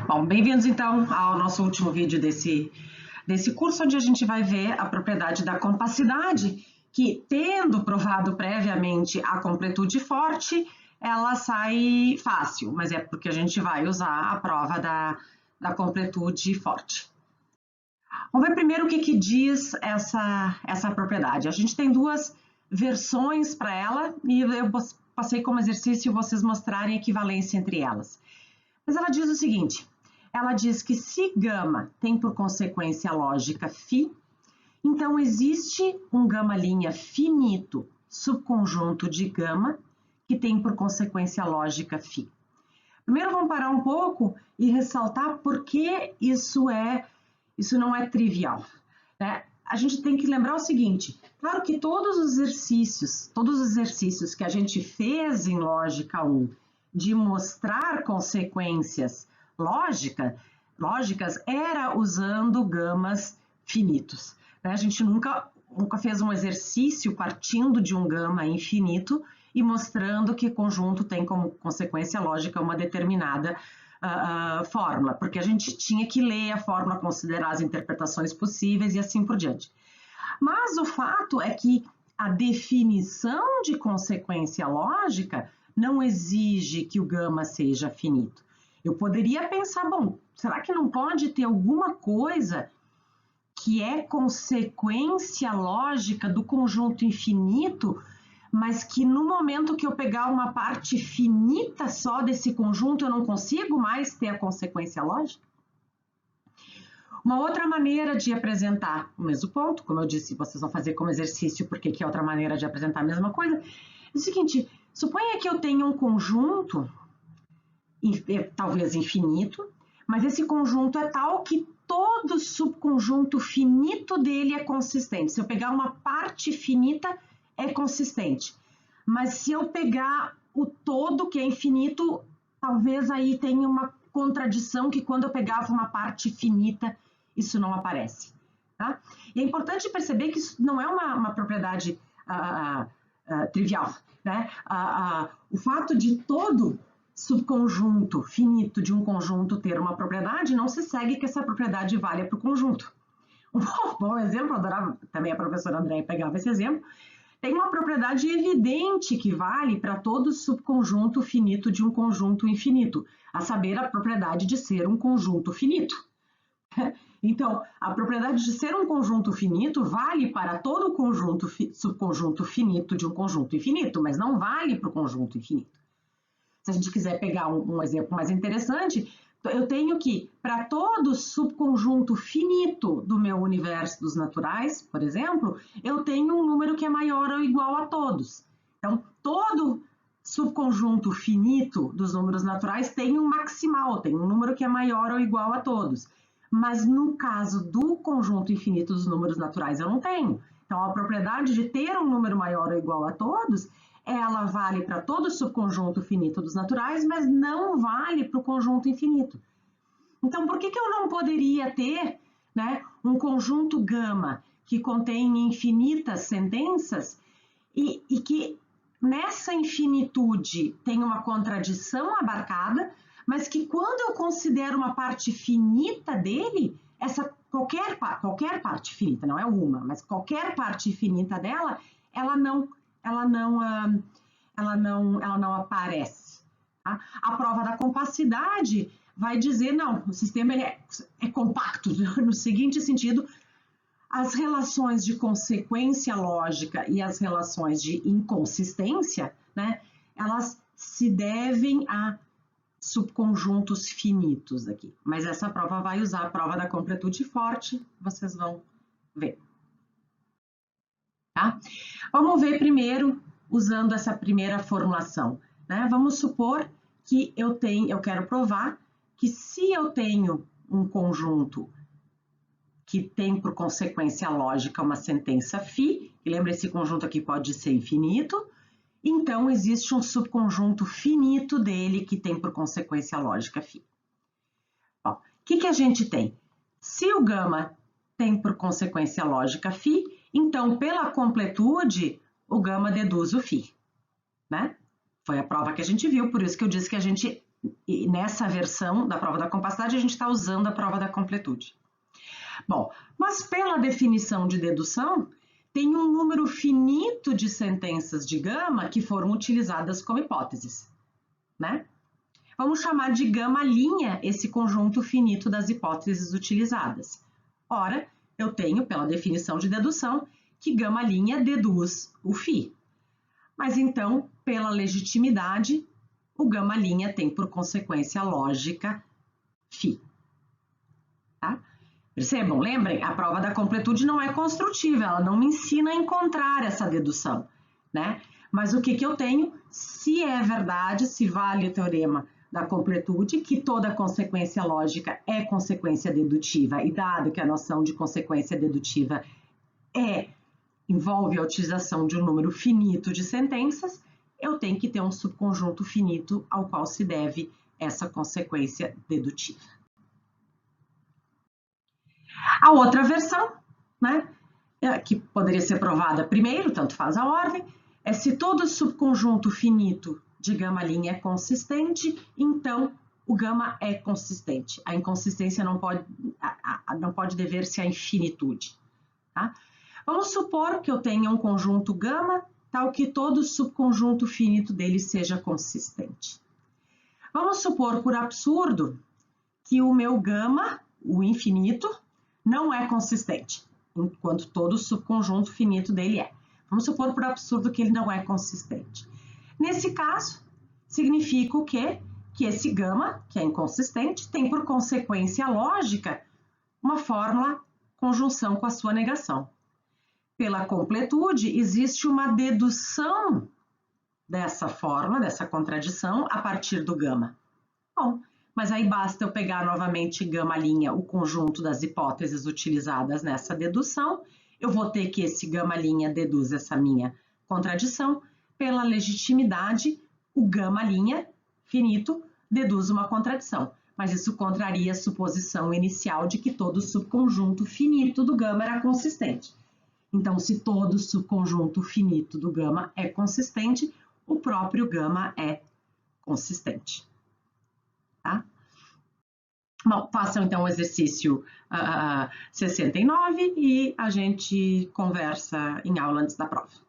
Bom, bem-vindos então ao nosso último vídeo desse curso, onde a gente vai ver a propriedade da compacidade, que, tendo provado previamente a completude forte, ela sai fácil, mas é porque a gente vai usar a prova da completude forte. Vamos ver primeiro o que diz essa propriedade. A gente tem duas versões para ela e eu passei como exercício vocês mostrarem a equivalência entre elas. Mas ela diz o seguinte, ela diz que se gama tem por consequência lógica φ, então existe um gama' finito subconjunto de gama que tem por consequência lógica φ. Primeiro vamos parar um pouco e ressaltar por que isso não é trivial, né? A gente tem que lembrar o seguinte, claro que todos os exercícios que a gente fez em lógica 1 de mostrar consequências lógicas era usando gamas finitos, né? A gente nunca fez um exercício partindo de um gama infinito e mostrando que conjunto tem como consequência lógica uma determinada fórmula, porque a gente tinha que ler a fórmula, considerar as interpretações possíveis e assim por diante. Mas o fato é que a definição de consequência lógica não exige que o gama seja finito. Eu poderia pensar, bom, será que não pode ter alguma coisa que é consequência lógica do conjunto infinito, mas que no momento que eu pegar uma parte finita só desse conjunto, eu não consigo mais ter a consequência lógica? Uma outra maneira de apresentar o mesmo ponto, como eu disse, vocês vão fazer como exercício, porque que é outra maneira de apresentar a mesma coisa, é o seguinte, suponha que eu tenha um conjunto, talvez infinito, mas esse conjunto é tal que todo subconjunto finito dele é consistente. Se eu pegar uma parte finita, é consistente. Mas se eu pegar o todo, que é infinito, talvez aí tenha uma contradição que quando eu pegava uma parte finita, isso não aparece. Tá? E é importante perceber que isso não é uma propriedade trivial, né? O fato de todo subconjunto finito de um conjunto ter uma propriedade não se segue que essa propriedade valha para o conjunto. Um bom exemplo, eu adorava, também a professora Andréia pegava esse exemplo, tem uma propriedade evidente que vale para todo subconjunto finito de um conjunto infinito, a saber, a propriedade de ser um conjunto finito. Então, a propriedade de ser um conjunto finito vale para todo subconjunto finito de um conjunto infinito, mas não vale para o conjunto infinito. Se a gente quiser pegar um exemplo mais interessante, eu tenho que, para todo subconjunto finito do meu universo dos naturais, por exemplo, eu tenho um número que é maior ou igual a todos. Então, todo subconjunto finito dos números naturais tem um maximal, tem um número que é maior ou igual a todos. Mas no caso do conjunto infinito dos números naturais, eu não tenho. Então, a propriedade de ter um número maior ou igual a todos, ela vale para todo subconjunto finito dos naturais, mas não vale para o conjunto infinito. Então, por que eu não poderia ter, né, um conjunto gama que contém infinitas sentenças e que nessa infinitude tem uma contradição abarcada, mas que quando eu considero uma parte finita dele, qualquer parte finita, não é uma, mas qualquer parte finita dela, ela não aparece. Tá? A prova da compacidade vai dizer, não, o sistema é compacto, no seguinte sentido, as relações de consequência lógica e as relações de inconsistência, né, elas se devem a subconjuntos finitos aqui. Mas essa prova vai usar a prova da completude forte, vocês vão ver. Tá? Vamos ver primeiro, usando essa primeira formulação, né? Vamos supor que eu quero provar que se eu tenho um conjunto que tem por consequência lógica uma sentença φ, e lembra, esse conjunto aqui pode ser infinito, então existe um subconjunto finito dele que tem por consequência lógica φ. Bom, o que a gente tem? Se o gama tem por consequência lógica φ, então, pela completude, o gama deduz o φ, né? Foi a prova que a gente viu, por isso que eu disse que a gente E nessa versão da prova da compacidade, a gente está usando a prova da completude. Bom, mas pela definição de dedução, tem um número finito de sentenças de gama que foram utilizadas como hipóteses, né? Vamos chamar de gama' esse conjunto finito das hipóteses utilizadas. Ora, eu tenho, pela definição de dedução, que gama' deduz o φ. Mas então, pela legitimidade, o gama' tem por consequência lógica φ. Tá? Percebam, lembrem, a prova da completude não é construtiva, ela não me ensina a encontrar essa dedução, né? Mas o que eu tenho? Se é verdade, se vale o teorema da completude, que toda consequência lógica é consequência dedutiva, e dado que a noção de consequência dedutiva envolve a utilização de um número finito de sentenças, eu tenho que ter um subconjunto finito ao qual se deve essa consequência dedutiva. A outra versão, né, que poderia ser provada primeiro, tanto faz a ordem, é se todo subconjunto finito de gama' é consistente, então o gama é consistente. A inconsistência não pode dever-se à infinitude. Tá? Vamos supor que eu tenha um conjunto gama, tal que todo subconjunto finito dele seja consistente. Vamos supor, por absurdo, que o meu gama, o infinito, não é consistente, enquanto todo subconjunto finito dele é. Vamos supor, por absurdo, que ele não é consistente. Nesse caso, significa o quê? Que esse gama, que é inconsistente, tem por consequência lógica uma fórmula conjunção com a sua negação. Pela completude, existe uma dedução dessa fórmula, dessa contradição, a partir do gama. Bom, mas aí basta eu pegar novamente gama', o conjunto das hipóteses utilizadas nessa dedução. Eu vou ter que esse gama' deduz essa minha contradição. Pela legitimidade, o gama' finito deduz uma contradição. Mas isso contraria a suposição inicial de que todo subconjunto finito do gama era consistente. Então, se todo subconjunto finito do gama é consistente, o próprio gama é consistente. Tá? Bom, façam então o exercício 69 e a gente conversa em aula antes da prova.